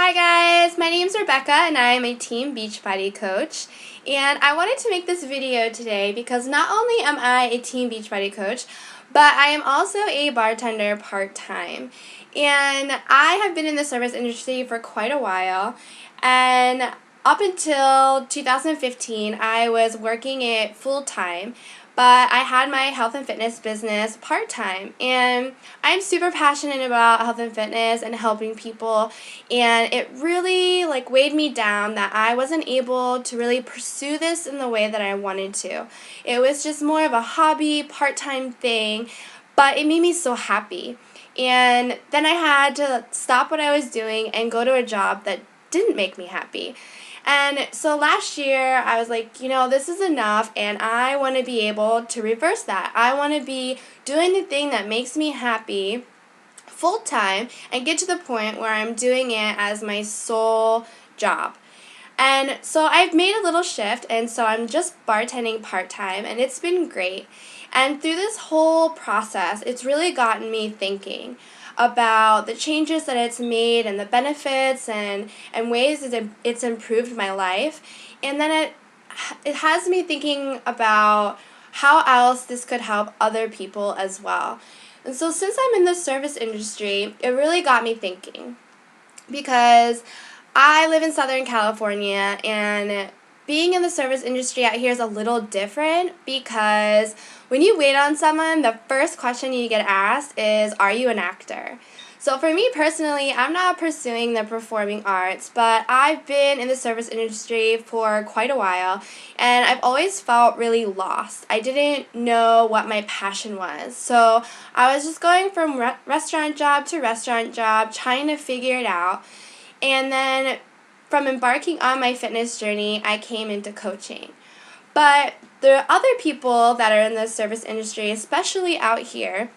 Hi guys, my name's Rebecca and I am a Team Beachbody coach, and I wanted to make this video today because not only am I a Team Beachbody coach, but I am also a bartender part-time. And I have been in the service industry for quite a while, and up until 2015 I was working it full-time, but I had my health and fitness business part-time, and I'm super passionate about health and fitness and helping people, and it really weighed me down that I wasn't able to really pursue this in the way that I wanted to. It was just more of a hobby, part-time thing, but it made me so happy. And then I had to stop what I was doing and go to a job that didn't make me happy. And so last year, I was like, this is enough, and I want to be able to reverse that. I want to be doing the thing that makes me happy full-time and get to the point where I'm doing it as my sole job. And so I've made a little shift, and so I'm just bartending part-time, and it's been great. And through this whole process, it's really gotten me thinking about the changes that it's made and the benefits and ways that it's improved my life. And then it has me thinking about how else this could help other people as well. And so since I'm in the service industry, it really got me thinking, because I live in Southern California, and being in the service industry out here is a little different because when you wait on someone, the first question you get asked is, are you an actor? So for me personally, I'm not pursuing the performing arts, but I've been in the service industry for quite a while, and I've always felt really lost. I didn't know what my passion was. So I was just going from restaurant job to restaurant job, trying to figure it out. And then from embarking on my fitness journey, I came into coaching. But there are other people that are in the service industry, especially out here.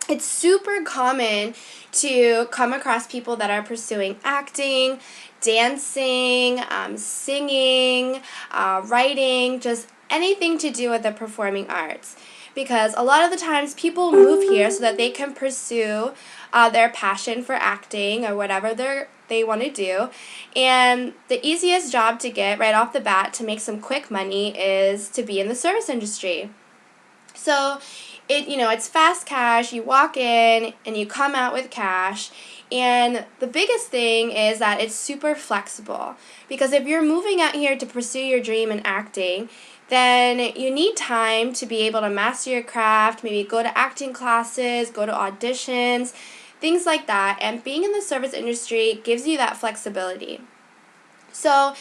It's super common to come across people that are pursuing acting, dancing, singing, writing, just anything to do with the performing arts. Because a lot of the times people move here so that they can pursue their passion for acting or whatever they want to do. And the easiest job to get right off the bat to make some quick money is to be in the service industry. So it's fast cash. You walk in and you come out with cash. And the biggest thing is that it's super flexible, because if you're moving out here to pursue your dream in acting, then you need time to be able to master your craft, maybe go to acting classes, go to auditions, things like that. And being in the service industry gives you that flexibility. So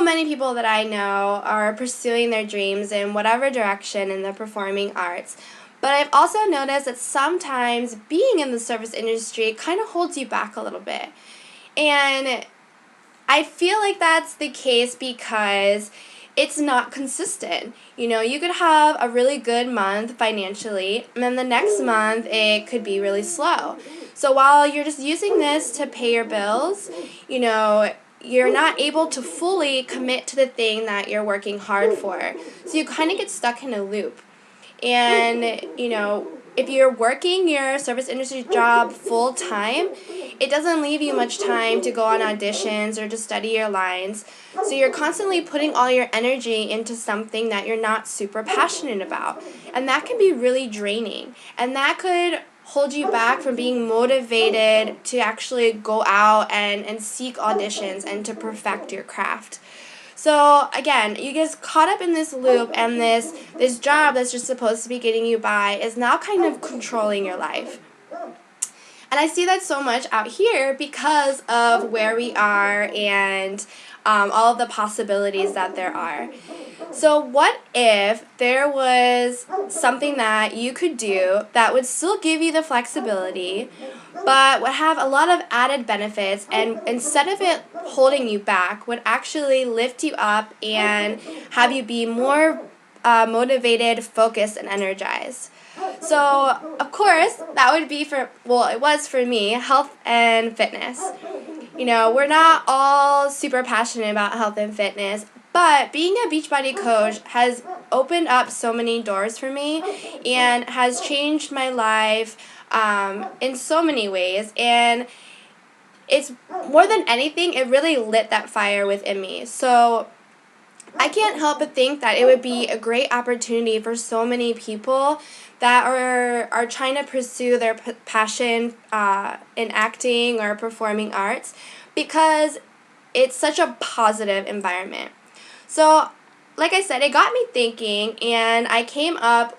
many people that I know are pursuing their dreams in whatever direction in the performing arts. But I've also noticed that sometimes being in the service industry kind of holds you back a little bit. And I feel like that's the case because it's not consistent. You could have a really good month financially, and then the next month it could be really slow. So while you're just using this to pay your bills, you're not able to fully commit to the thing that you're working hard for. So you kind of get stuck in a loop. And, if you're working your service industry job full time, it doesn't leave you much time to go on auditions or to study your lines. So you're constantly putting all your energy into something that you're not super passionate about. And that can be really draining. And that could hold you back from being motivated to actually go out and seek auditions and to perfect your craft. So again, you get caught up in this loop, and this job that's just supposed to be getting you by is now kind of controlling your life. And I see that so much out here because of where we are and all of the possibilities that there are. So what if there was something that you could do that would still give you the flexibility, but would have a lot of added benefits, and instead of it holding you back, would actually lift you up and have you be more motivated, focused, and energized? So, of course, that would be it was for me, health and fitness. We're not all super passionate about health and fitness, but being a Beachbody coach has opened up so many doors for me and has changed my life in so many ways. And it's more than anything, it really lit that fire within me. So I can't help but think that it would be a great opportunity for so many people that are trying to pursue their passion in acting or performing arts, because it's such a positive environment. So, like I said, it got me thinking, and I came up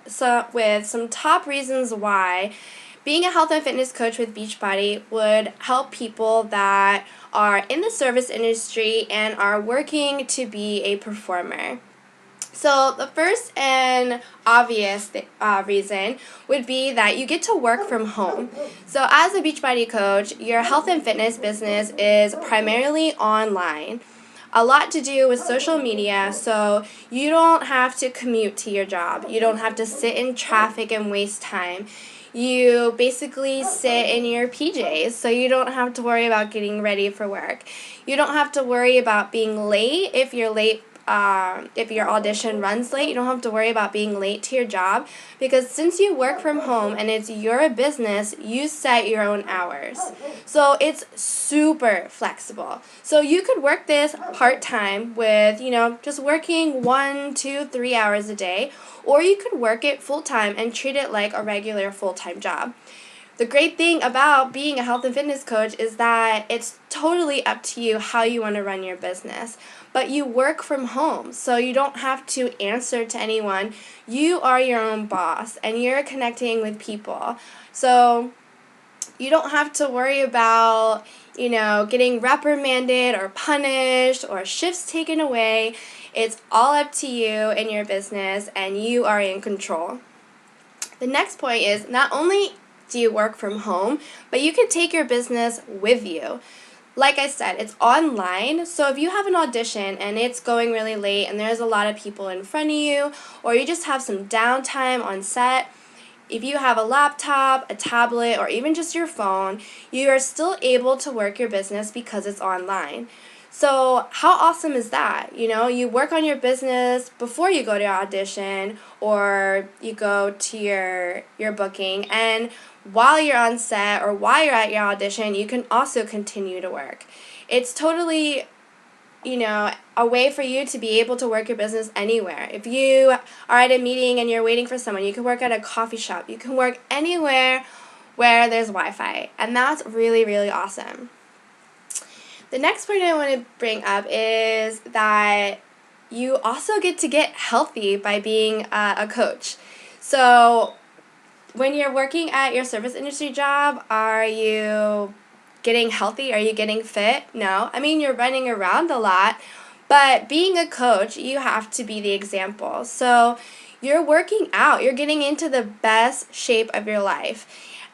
with some top reasons why being a health and fitness coach with Beachbody would help people that are in the service industry and are working to be a performer. So the first and obvious reason would be that you get to work from home. So as a Beachbody coach, your health and fitness business is primarily online. A lot to do with social media, so you don't have to commute to your job. You don't have to sit in traffic and waste time. You basically sit in your PJs, so you don't have to worry about getting ready for work. You don't have to worry about being late if you're late. If your audition runs late, you don't have to worry about being late to your job, because since you work from home and it's your business, you set your own hours. So it's super flexible. So you could work this part-time with, just working 1, 2, 3 hours a day, or you could work it full-time and treat it like a regular full-time job. The great thing about being a health and fitness coach is that it's totally up to you how you want to run your business. But you work from home, so you don't have to answer to anyone. You are your own boss, and you're connecting with people. So you don't have to worry about, getting reprimanded or punished or shifts taken away. It's all up to you and your business, and you are in control. The next point is, not only do you work from home, but you can take your business with you. Like I said, it's online, so if you have an audition and it's going really late and there's a lot of people in front of you, or you just have some downtime on set, if you have a laptop, a tablet, or even just your phone, you are still able to work your business because it's online. So how awesome is that? You work on your business before you go to your audition or you go to your booking, and while you're on set or while you're at your audition, you can also continue to work. It's totally, a way for you to be able to work your business anywhere. If you are at a meeting and you're waiting for someone, you can work at a coffee shop. You can work anywhere where there's Wi-Fi, and that's really, really awesome. The next point I want to bring up is that you also get to get healthy by being a coach. So when you're working at your service industry job, are you getting healthy? Are you getting fit? No. I mean, you're running around a lot, but being a coach, you have to be the example. So you're working out. You're getting into the best shape of your life.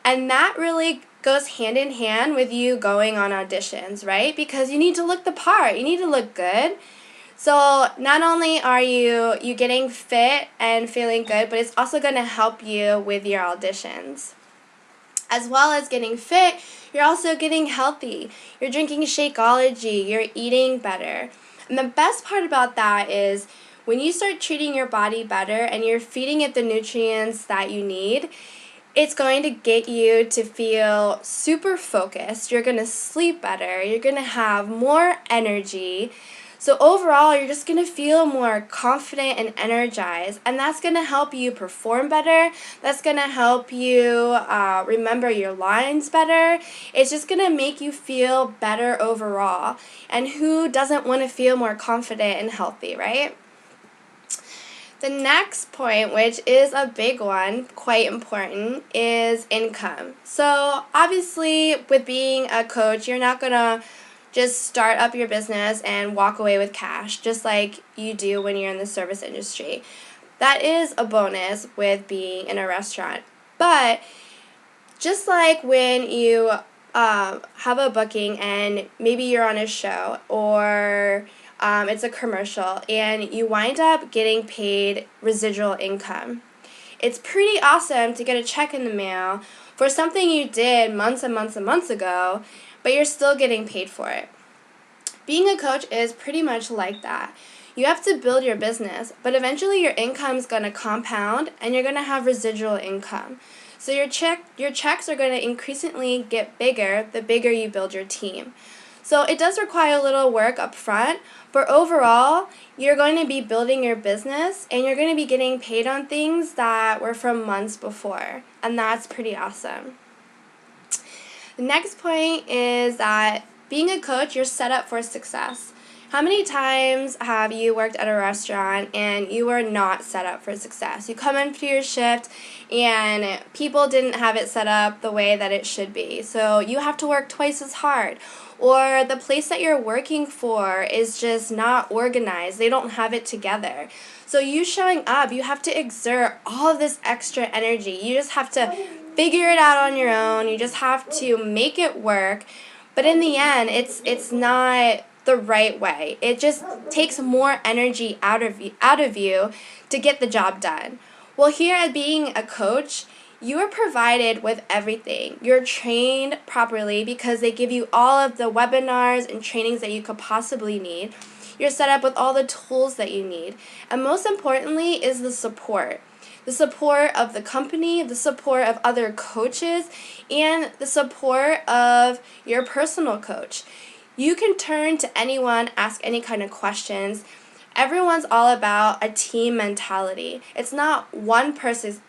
And that really goes hand in hand with you going on auditions, right? Because you need to look the part. You need to look good. So not only are you getting fit and feeling good, but it's also going to help you with your auditions. As well as getting fit, you're also getting healthy. You're drinking Shakeology. You're eating better. And the best part about that is when you start treating your body better and you're feeding it the nutrients that you need, it's going to get you to feel super focused. You're going to sleep better. You're going to have more energy. So overall, you're just going to feel more confident and energized, and that's going to help you perform better. That's going to help you remember your lines better. It's just going to make you feel better overall. And who doesn't want to feel more confident and healthy, right? The next point, which is a big one, quite important, is income. So obviously, with being a coach, you're not going to just start up your business and walk away with cash, just like you do when you're in the service industry. That is a bonus with being in a restaurant. But just like when you have a booking and maybe you're on a show or it's a commercial and you wind up getting paid residual income, it's pretty awesome to get a check in the mail for something you did months and months and months ago, but you're still getting paid for it. Being a coach is pretty much like that. You have to build your business, but eventually your income is going to compound and you're going to have residual income. So your checks are going to increasingly get bigger the bigger you build your team. So it does require a little work up front, but overall, you're going to be building your business and you're going to be getting paid on things that were from months before, and that's pretty awesome. The next point is that being a coach, you're set up for success. How many times have you worked at a restaurant and you were not set up for success? You come in for your shift and people didn't have it set up the way that it should be. So you have to work twice as hard. Or the place that you're working for is just not organized. They don't have it together. So you showing up, you have to exert all of this extra energy. You just have to figure it out on your own. You just have to make it work. But in the end, it's not the right way. It just takes more energy out of you to get the job done. Well, here at being a coach, you are provided with everything. You're trained properly because they give you all of the webinars and trainings that you could possibly need. You're set up with all the tools that you need. And most importantly is the support. The support of the company, the support of other coaches, and the support of your personal coach. You can turn to anyone, ask any kind of questions. Everyone's all about a team mentality. It's not one person's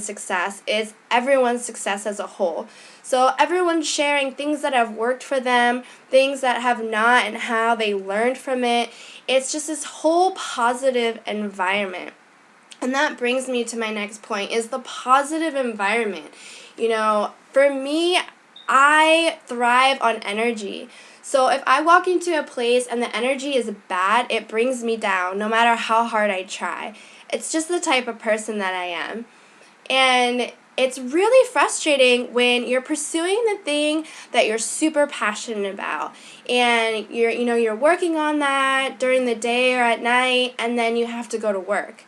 success, it's everyone's success as a whole. So everyone's sharing things that have worked for them, things that have not, and how they learned from it. It's just this whole positive environment. And that brings me to my next point, is the positive environment. For me, I thrive on energy. So if I walk into a place and the energy is bad, it brings me down no matter how hard I try. It's just the type of person that I am. And it's really frustrating when you're pursuing the thing that you're super passionate about and you're working on that during the day or at night, and then you have to go to work.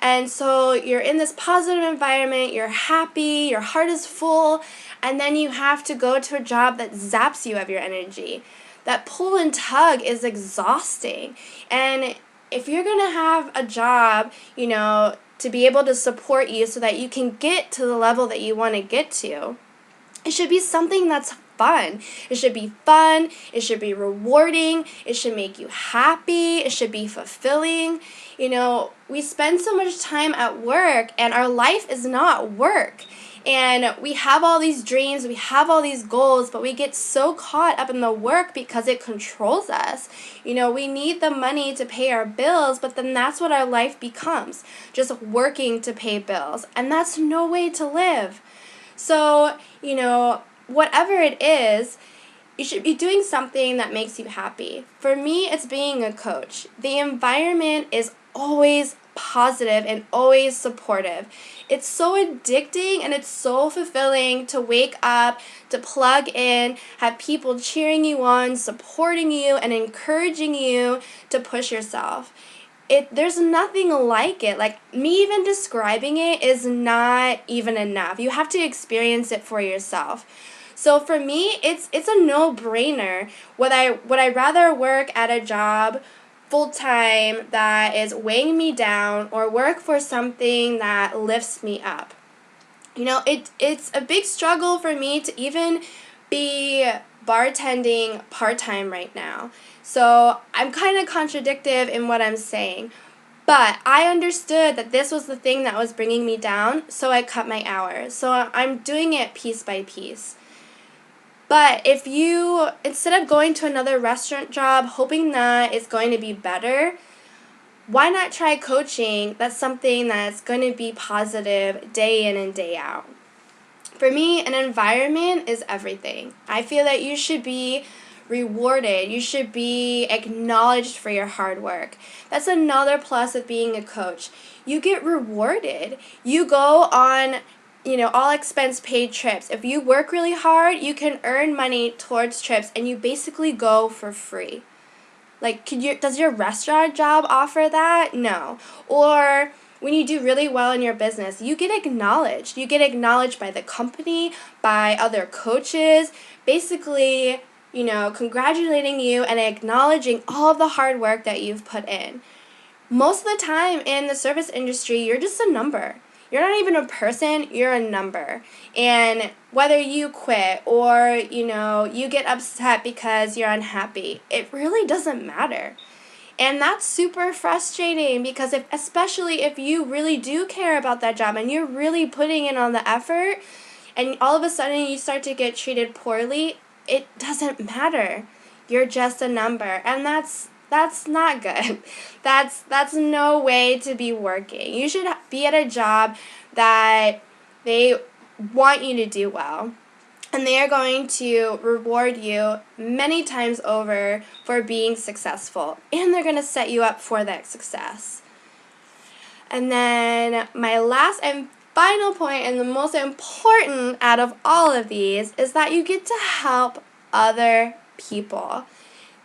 And so you're in this positive environment, you're happy, your heart is full, and then you have to go to a job that zaps you of your energy. That pull and tug is exhausting. And if you're going to have a job, to be able to support you so that you can get to the level that you want to get to, it should be something that's fun. It should be fun. It should be rewarding. It should make you happy. It should be fulfilling. We spend so much time at work and our life is not work. And we have all these dreams, we have all these goals, but we get so caught up in the work because it controls us. We need the money to pay our bills, but then that's what our life becomes, just working to pay bills. And that's no way to live. So, whatever it is, you should be doing something that makes you happy. For me, it's being a coach. The environment is always positive and always supportive. It's so addicting and it's so fulfilling to wake up, to plug in, have people cheering you on, supporting you, and encouraging you to push yourself. There's nothing like it. Like, me even describing it is not even enough. You have to experience it for yourself. So for me, it's a no-brainer. Would I rather work at a job full-time that is weighing me down or work for something that lifts me up? It's a big struggle for me to even be bartending part-time right now. So I'm kind of contradictive in what I'm saying. But I understood that this was the thing that was bringing me down, so I cut my hours. So I'm doing it piece by piece. But if you, instead of going to another restaurant job hoping that it's going to be better, why not try coaching? That's something that's going to be positive day in and day out. For me, an environment is everything. I feel that you should be rewarded. You should be acknowledged for your hard work. That's another plus of being a coach. You get rewarded. You go on all expense paid trips. If you work really hard, you can earn money towards trips and you basically go for free. Like, does your restaurant job offer that? No. Or when you do really well in your business, you get acknowledged. You get acknowledged by the company, by other coaches, basically, congratulating you and acknowledging all of the hard work that you've put in. Most of the time in the service industry, you're just a number. You're not even a person, you're a number. And whether you quit or, you get upset because you're unhappy, it really doesn't matter. And that's super frustrating because especially if you really do care about that job and you're really putting in on the effort and all of a sudden you start to get treated poorly, it doesn't matter. You're just a number, and that's not good. That's no way to be working. You should be at a job that they want you to do well, and they are going to reward you many times over for being successful, and they're going to set you up for that success. And then my last and final point, and the most important out of all of these, is that you get to help other people.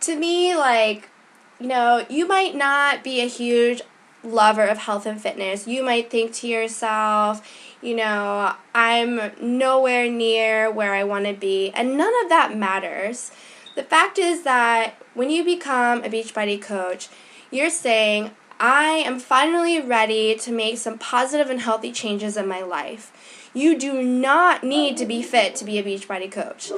To me, you might not be a huge lover of health and fitness. You might think to yourself, I'm nowhere near where I want to be, and none of that matters. The fact is that when you become a Beachbody coach, you're saying, I am finally ready to make some positive and healthy changes in my life. You do not need to be fit to be a Beachbody coach.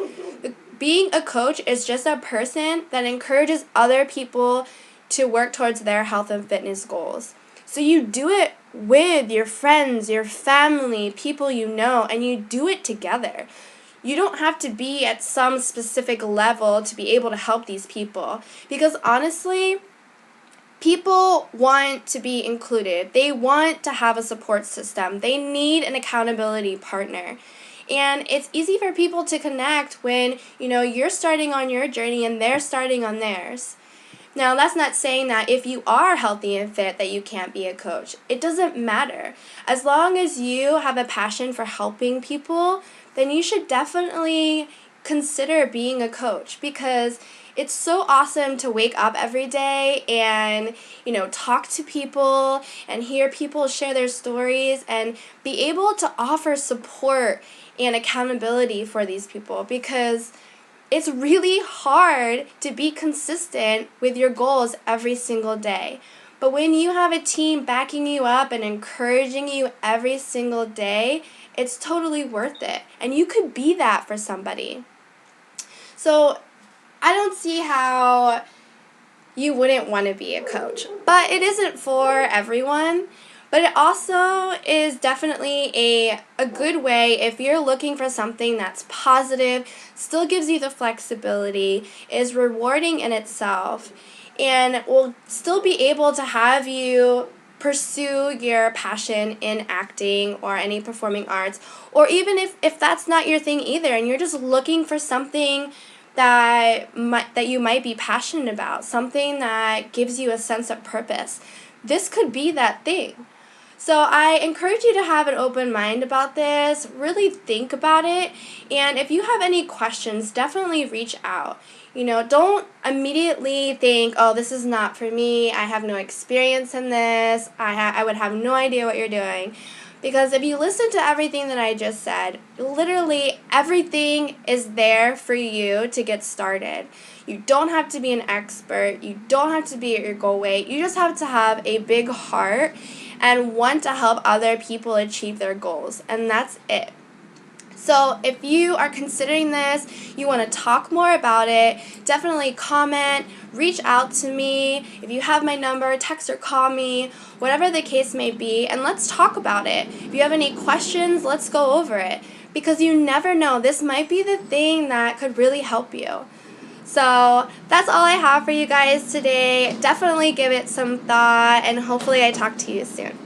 Being a coach is just a person that encourages other people to work towards their health and fitness goals. So you do it with your friends, your family, people you know, and you do it together. You don't have to be at some specific level to be able to help these people, because honestly, people want to be included. They want to have a support system. They need an accountability partner. And it's easy for people to connect when, you're starting on your journey and they're starting on theirs. Now, that's not saying that if you are healthy and fit that you can't be a coach. It doesn't matter. As long as you have a passion for helping people, then you should definitely consider being a coach, because it's so awesome to wake up every day and, talk to people and hear people share their stories and be able to offer support and accountability for these people, because it's really hard to be consistent with your goals every single day. But when you have a team backing you up and encouraging you every single day, it's totally worth it. And you could be that for somebody. So I don't see how you wouldn't want to be a coach. But it isn't for everyone. But it also is definitely a good way if you're looking for something that's positive, still gives you the flexibility, is rewarding in itself, and will still be able to have you pursue your passion in acting or any performing arts, or even if that's not your thing either and you're just looking for something that you might be passionate about, something that gives you a sense of purpose. This could be that thing. So I encourage you to have an open mind about this, really think about it, and if you have any questions, definitely reach out. Don't immediately think, oh, this is not for me, I have no experience in this, I would have no idea what you're doing. Because if you listen to everything that I just said, literally everything is there for you to get started. You don't have to be an expert. You don't have to be at your goal weight. You just have to have a big heart and want to help other people achieve their goals. And that's it. So if you are considering this, you want to talk more about it, definitely comment, reach out to me. If you have my number, text or call me, whatever the case may be, and let's talk about it. If you have any questions, let's go over it, because you never know. This might be the thing that could really help you. So that's all I have for you guys today. Definitely give it some thought, and hopefully I talk to you soon.